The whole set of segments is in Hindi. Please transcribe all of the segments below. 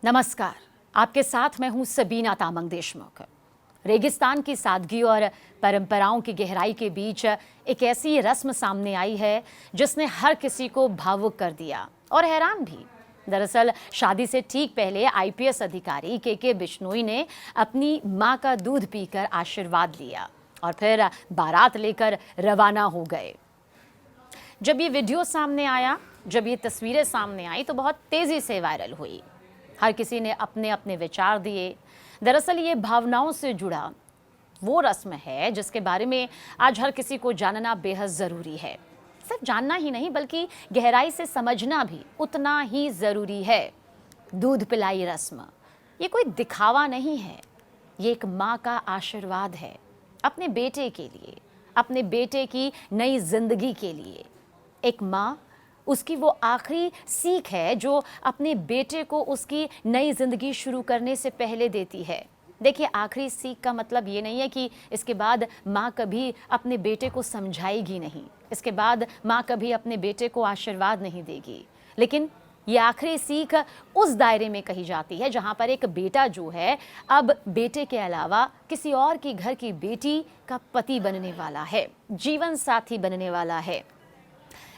नमस्कार, आपके साथ मैं हूं सबीना तामंग देशमुख। रेगिस्तान की सादगी और परंपराओं की गहराई के बीच एक ऐसी रस्म सामने आई है जिसने हर किसी को भावुक कर दिया और हैरान भी। दरअसल शादी से ठीक पहले आईपीएस अधिकारी के बिश्नोई ने अपनी मां का दूध पीकर आशीर्वाद लिया और फिर बारात लेकर रवाना हो गए। जब ये वीडियो सामने आया, जब ये तस्वीरें सामने आई तो बहुत तेजी से वायरल हुई। हर किसी ने अपने अपने विचार दिए। दरअसल ये भावनाओं से जुड़ा वो रस्म है जिसके बारे में आज हर किसी को जानना बेहद ज़रूरी है। सिर्फ जानना ही नहीं बल्कि गहराई से समझना भी उतना ही ज़रूरी है। दूध पिलाई रस्म ये कोई दिखावा नहीं है, ये एक माँ का आशीर्वाद है अपने बेटे के लिए, अपने बेटे की नई जिंदगी के लिए। एक माँ, उसकी वो आखिरी सीख है जो अपने बेटे को उसकी नई जिंदगी शुरू करने से पहले देती है। देखिए, आखिरी सीख का मतलब ये नहीं है कि इसके बाद माँ कभी अपने बेटे को समझाएगी नहीं, इसके बाद माँ कभी अपने बेटे को आशीर्वाद नहीं देगी, लेकिन ये आखिरी सीख उस दायरे में कही जाती है जहाँ पर एक बेटा जो है अब बेटे के अलावा किसी और की घर की बेटी का पति बनने वाला है, जीवन साथी बनने वाला है।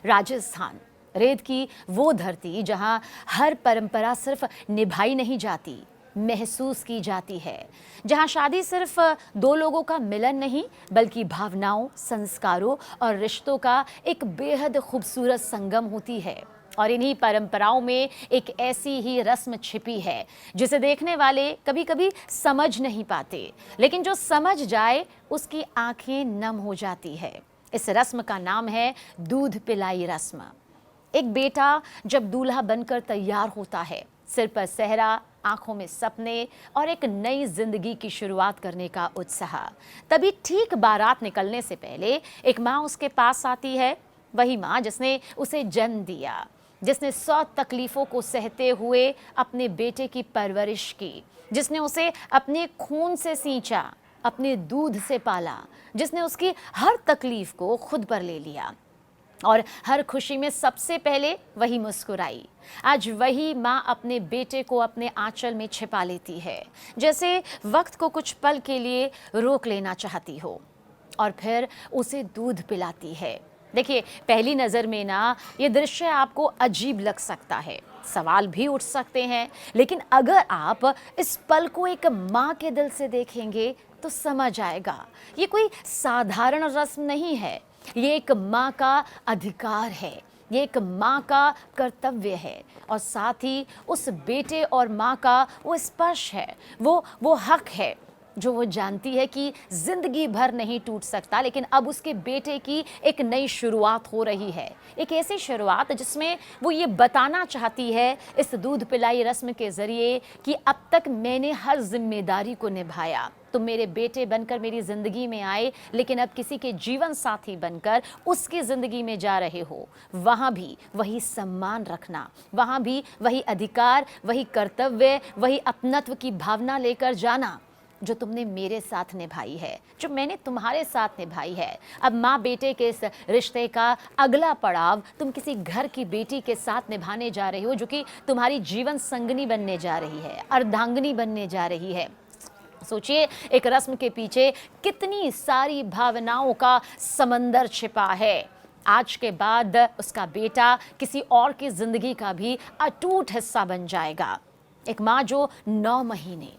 राजस्थान, रेत की वो धरती जहां हर परंपरा सिर्फ निभाई नहीं जाती, महसूस की जाती है। जहां शादी सिर्फ दो लोगों का मिलन नहीं बल्कि भावनाओं, संस्कारों और रिश्तों का एक बेहद खूबसूरत संगम होती है। और इन्हीं परंपराओं में एक ऐसी ही रस्म छिपी है जिसे देखने वाले कभी कभी समझ नहीं पाते, लेकिन जो समझ जाए उसकी आंखें नम हो जाती है। इस रस्म का नाम है दूध पिलाई रस्म। एक बेटा जब दूल्हा बनकर तैयार होता है, सिर पर सेहरा, आंखों में सपने और एक नई जिंदगी की शुरुआत करने का उत्साह, तभी ठीक बारात निकलने से पहले एक माँ उसके पास आती है। वही माँ जिसने उसे जन्म दिया, जिसने 100 तकलीफों को सहते हुए अपने बेटे की परवरिश की, जिसने उसे अपने खून से सींचा, अपने दूध से पाला, जिसने उसकी हर तकलीफ को खुद पर ले लिया और हर खुशी में सबसे पहले वही मुस्कुराई। आज वही माँ अपने बेटे को अपने आंचल में छिपा लेती है, जैसे वक्त को कुछ पल के लिए रोक लेना चाहती हो, और फिर उसे दूध पिलाती है। देखिए, पहली नज़र में ना ये दृश्य आपको अजीब लग सकता है, सवाल भी उठ सकते हैं, लेकिन अगर आप इस पल को एक माँ के दिल से देखेंगे तो समझ आएगा ये कोई साधारण रस्म नहीं है, ये एक माँ का अधिकार है, ये एक माँ का कर्तव्य है और साथ ही उस बेटे और माँ का वो स्पर्श है, वो हक है जो वो जानती है कि जिंदगी भर नहीं टूट सकता, लेकिन अब उसके बेटे की एक नई शुरुआत हो रही है। एक ऐसी शुरुआत जिसमें वो ये बताना चाहती है इस दूध पिलाई रस्म के ज़रिए कि अब तक मैंने हर जिम्मेदारी को निभाया, तुम मेरे बेटे बनकर मेरी ज़िंदगी में आए, लेकिन अब किसी के जीवन साथी बनकर उसकी ज़िंदगी में जा रहे हो। वहाँ भी वही सम्मान रखना, वहाँ भी वही अधिकार, वही कर्तव्य, वही अपनत्व की भावना लेकर जाना जो तुमने मेरे साथ निभाई है, जो मैंने तुम्हारे साथ निभाई है। अब माँ बेटे के इस रिश्ते का अगला पड़ाव तुम किसी घर की बेटी के साथ निभाने जा रही हो जो कि तुम्हारी जीवन संगनी बनने जा रही है, अर्धांगिनी बनने जा रही है। सोचिए, एक रस्म के पीछे कितनी सारी भावनाओं का समंदर छिपा है। आज के बाद उसका बेटा किसी और की जिंदगी का भी अटूट हिस्सा बन जाएगा। एक माँ जो 9 महीने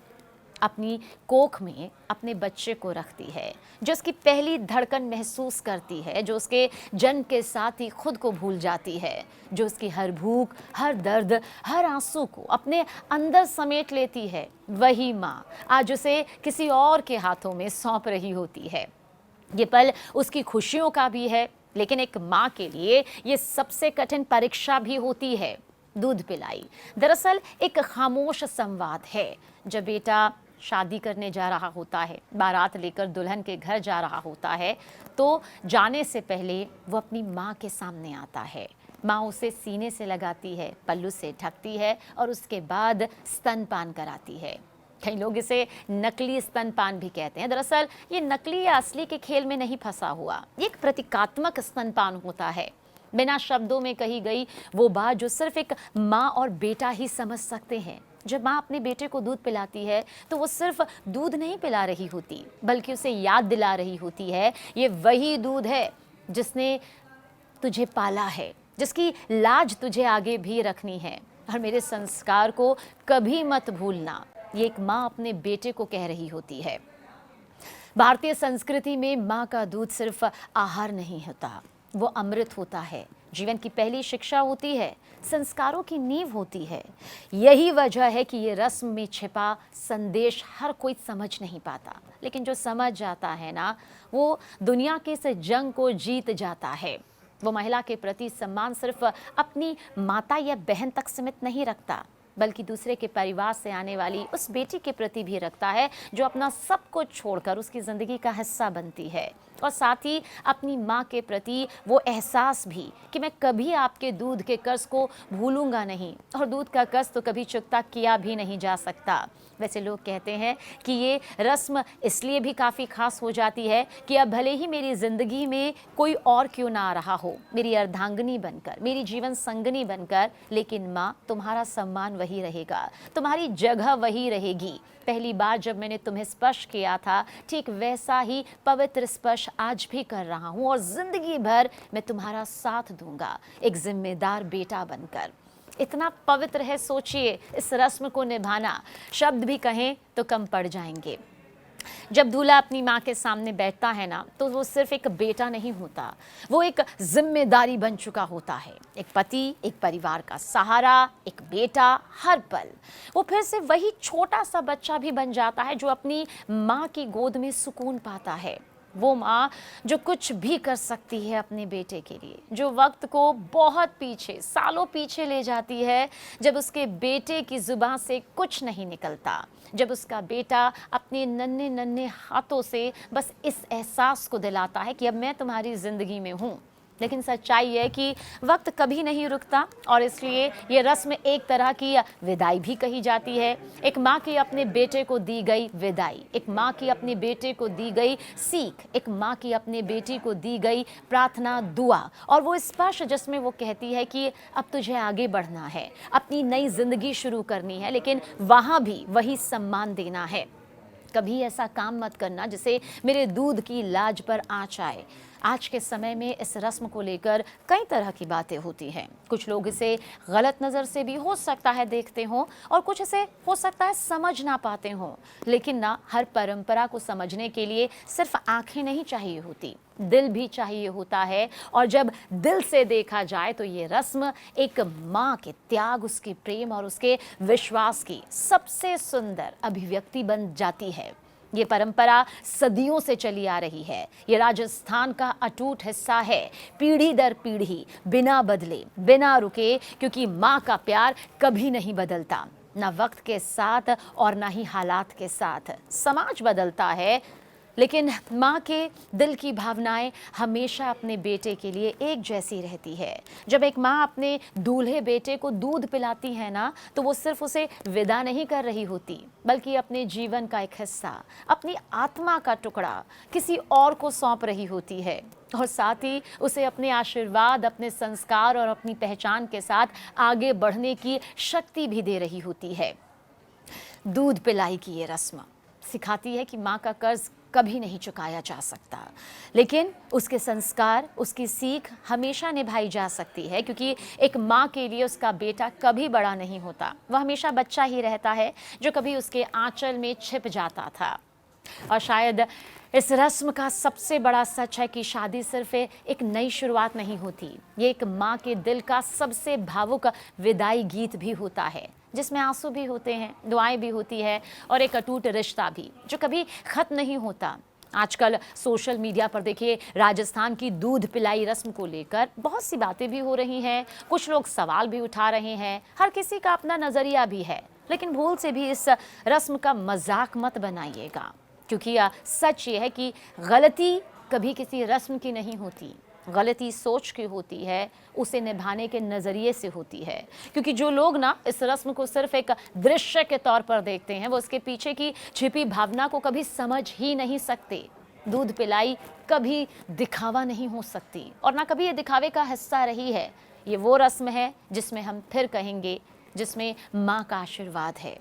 अपनी कोख में अपने बच्चे को रखती है, जो उसकी पहली धड़कन महसूस करती है, जो उसके जन्म के साथ ही खुद को भूल जाती है, जो उसकी हर भूख, हर दर्द, हर आंसू को अपने अंदर समेट लेती है, वही माँ आज उसे किसी और के हाथों में सौंप रही होती है। ये पल उसकी खुशियों का भी है, लेकिन एक माँ के लिए ये सबसे कठिन परीक्षा भी होती है। दूध पिलाई दरअसल एक खामोश संवाद है। जब बेटा शादी करने जा रहा होता है, बारात लेकर दुल्हन के घर जा रहा होता है, तो जाने से पहले वो अपनी माँ के सामने आता है। माँ उसे सीने से लगाती है, पल्लू से ढकती है और उसके बाद स्तनपान कराती है। कई लोग इसे नकली स्तनपान भी कहते हैं। दरअसल ये नकली या असली के खेल में नहीं फंसा हुआ, ये एक प्रतीकात्मक स्तनपान होता है। बिना शब्दों में कही गई वो बात जो सिर्फ एक माँ और बेटा ही समझ सकते हैं। जब माँ अपने बेटे को दूध पिलाती है तो वो सिर्फ दूध नहीं पिला रही होती, बल्कि उसे याद दिला रही होती है ये वही दूध है जिसने तुझे पाला है, जिसकी लाज तुझे आगे भी रखनी है, और मेरे संस्कार को कभी मत भूलना। ये एक माँ अपने बेटे को कह रही होती है। भारतीय संस्कृति में माँ का दूध सिर्फ आहार नहीं होता, वो अमृत होता है, जीवन की पहली शिक्षा होती है, संस्कारों की नींव होती है। यही वजह है कि ये रस्म में छिपा संदेश हर कोई समझ नहीं पाता, लेकिन जो समझ जाता है ना, वो दुनिया के इस जंग को जीत जाता है। वो महिला के प्रति सम्मान सिर्फ अपनी माता या बहन तक सीमित नहीं रखता, बल्कि दूसरे के परिवार से आने वाली उस बेटी के प्रति भी रखता है जो अपना सब कुछ छोड़कर उसकी ज़िंदगी का हिस्सा बनती है। और साथ ही अपनी माँ के प्रति वो एहसास भी कि मैं कभी आपके दूध के कर्ज को भूलूंगा नहीं, और दूध का कर्ज तो कभी चुकता किया भी नहीं जा सकता। वैसे लोग कहते हैं कि ये रस्म इसलिए भी काफ़ी खास हो जाती है कि अब भले ही मेरी ज़िंदगी में कोई और क्यों ना आ रहा हो, मेरी अर्धांगिनी बनकर, मेरी जीवन संगनी बनकर, लेकिन माँ तुम्हारा सम्मान वही रहेगा, तुम्हारी जगह वही रहेगी। पहली बार जब मैंने तुम्हें स्पर्श किया था, ठीक वैसा ही पवित्र स्पर्श आज भी कर रहा हूँ, और जिंदगी भर मैं तुम्हारा साथ दूंगा, एक जिम्मेदार बेटा बनकर। इतना पवित्र है, सोचिए इस रस्म को निभाना, शब्द भी कहें तो कम पड़ जाएंगे। जब दूल्हा अपनी माँ के सामने बैठता है ना, तो वो सिर्फ एक बेटा नहीं होता, वो एक जिम्मेदारी बन चुका होता है, एक पति, एक परिवार का सहारा, एक बेटा। हर पल वो फिर से वही छोटा सा बच्चा भी बन जाता है जो अपनी माँ की गोद में सुकून पाता है। वो माँ जो कुछ भी कर सकती है अपने बेटे के लिए, जो वक्त को बहुत पीछे, सालों पीछे ले जाती है, जब उसके बेटे की जुबान से कुछ नहीं निकलता, जब उसका बेटा अपने नन्हे नन्हे हाथों से बस इस एहसास को दिलाता है कि अब मैं तुम्हारी ज़िंदगी में हूँ। लेकिन सच्चाई है कि वक्त कभी नहीं रुकता, और इसलिए ये रस्म एक तरह की विदाई भी कही जाती है। एक माँ की अपने बेटे को दी गई विदाई, एक माँ की अपने बेटे को दी गई सीख, एक माँ की अपने बेटी को दी गई प्रार्थना, दुआ, और वो स्पर्श जिसमें वो कहती है कि अब तुझे आगे बढ़ना है, अपनी नई जिंदगी शुरू करनी है, लेकिन वहाँ भी वही सम्मान देना है। कभी ऐसा काम मत करना जिसे मेरे दूध की लाज पर आँच आए। आज के समय में इस रस्म को लेकर कई तरह की बातें होती हैं। कुछ लोग इसे गलत नज़र से भी हो सकता है देखते हों, और कुछ इसे हो सकता है समझ ना पाते हों। लेकिन ना, हर परंपरा को समझने के लिए सिर्फ आंखें नहीं चाहिए होती, दिल भी चाहिए होता है। और जब दिल से देखा जाए तो ये रस्म एक माँ के त्याग, उसके प्रेम और उसके विश्वास की सबसे सुंदर अभिव्यक्ति बन जाती है। ये परंपरा सदियों से चली आ रही है, ये राजस्थान का अटूट हिस्सा है, पीढ़ी दर पीढ़ी, बिना बदले, बिना रुके, क्योंकि माँ का प्यार कभी नहीं बदलता, ना वक्त के साथ और ना ही हालात के साथ। समाज बदलता है, लेकिन माँ के दिल की भावनाएं हमेशा अपने बेटे के लिए एक जैसी रहती है। जब एक माँ अपने दूल्हे बेटे को दूध पिलाती है ना, तो वो सिर्फ उसे विदा नहीं कर रही होती, बल्कि अपने जीवन का एक हिस्सा, अपनी आत्मा का टुकड़ा किसी और को सौंप रही होती है, और साथ ही उसे अपने आशीर्वाद, अपने संस्कार और अपनी पहचान के साथ आगे बढ़ने की शक्ति भी दे रही होती है। दूध पिलाई की ये रस्म सिखाती है कि माँ का कर्ज कभी नहीं चुकाया जा सकता, लेकिन उसके संस्कार, उसकी सीख हमेशा निभाई जा सकती है, क्योंकि एक माँ के लिए उसका बेटा कभी बड़ा नहीं होता, वह हमेशा बच्चा ही रहता है जो कभी उसके आंचल में छिप जाता था। और शायद इस रस्म का सबसे बड़ा सच है कि शादी सिर्फ एक नई शुरुआत नहीं होती, ये एक माँ के दिल का सबसे भावुक विदाई गीत भी होता है, जिसमें आंसू भी होते हैं, दुआएं भी होती है, और एक अटूट रिश्ता भी जो कभी खत्म नहीं होता। आजकल सोशल मीडिया पर देखिए, राजस्थान की दूध पिलाई रस्म को लेकर बहुत सी बातें भी हो रही हैं, कुछ लोग सवाल भी उठा रहे हैं, हर किसी का अपना नज़रिया भी है, लेकिन भूल से भी इस रस्म का मजाक मत बनाइएगा, क्योंकि सच ये है कि गलती कभी किसी रस्म की नहीं होती, गलती सोच की होती है, उसे निभाने के नज़रिए से होती है। क्योंकि जो लोग ना इस रस्म को सिर्फ एक दृश्य के तौर पर देखते हैं, वो उसके पीछे की छिपी भावना को कभी समझ ही नहीं सकते। दूध पिलाई कभी दिखावा नहीं हो सकती, और ना कभी ये दिखावे का हिस्सा रही है। ये वो रस्म है जिसमें हम फिर कहेंगे जिसमें माँ का आशीर्वाद है।